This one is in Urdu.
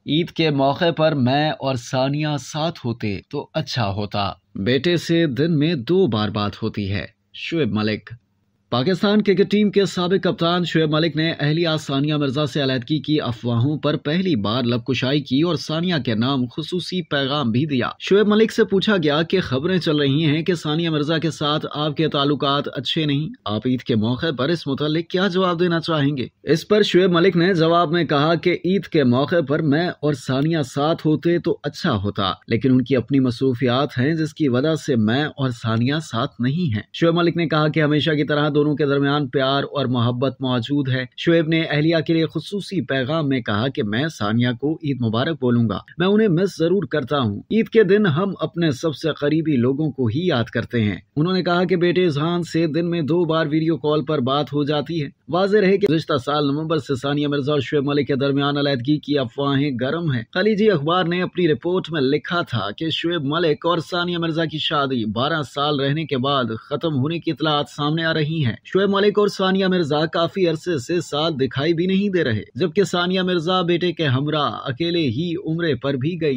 عید کے موقع پر میں اور ثانیہ ساتھ ہوتے تو اچھا ہوتا۔ بیٹے سے دن میں 2 بار بات ہوتی ہے۔ شعیب ملک۔ پاکستان کرکٹ ٹیم کے سابق کپتان شعیب ملک نے اہلیہ ثانیہ مرزا سے علیحدگی کی افواہوں پر پہلی بار لب کشائی کی اور ثانیہ کے نام خصوصی پیغام بھی دیا۔ شعیب ملک سے پوچھا گیا کہ خبریں چل رہی ہیں کہ ثانیہ مرزا کے ساتھ آپ کے تعلقات اچھے نہیں، آپ عید کے موقع پر اس متعلق کیا جواب دینا چاہیں گے؟ اس پر شعیب ملک نے جواب میں کہا کہ عید کے موقع پر میں اور ثانیہ ساتھ ہوتے تو اچھا ہوتا، لیکن ان کی اپنی مصروفیات ہیں جس کی وجہ سے میں اور ثانیہ ساتھ نہیں ہیں۔ شعیب ملک نے کہا کہ ہمیشہ کی طرح دونوں کے درمیان پیار اور محبت موجود ہے۔ شعیب نے اہلیہ کے لیے خصوصی پیغام میں کہا کہ میں ثانیہ کو عید مبارک بولوں گا، میں انہیں مس ضرور کرتا ہوں۔ عید کے دن ہم اپنے سب سے قریبی لوگوں کو ہی یاد کرتے ہیں۔ انہوں نے کہا کہ بیٹے اذہان سے دن میں 2 بار ویڈیو کال پر بات ہو جاتی ہے۔ واضح رہے کہ گزشتہ سال نومبر سے ثانیہ مرزا اور شعیب ملک کے درمیان علیحدگی کی افواہیں گرم ہیں۔ خلیجی اخبار نے اپنی رپورٹ میں لکھا تھا کہ شعیب ملک اور ثانیہ مرزا کی شادی 12 سال رہنے کے بعد ختم ہونے کی اطلاعات سامنے آ رہی ہیں۔ شعیب ملک اور ثانیہ مرزا کافی عرصے سے ساتھ دکھائی بھی نہیں دے رہے، جبکہ ثانیہ مرزا بیٹے کے ہمراہ اکیلے ہی عمرے پر بھی گئی۔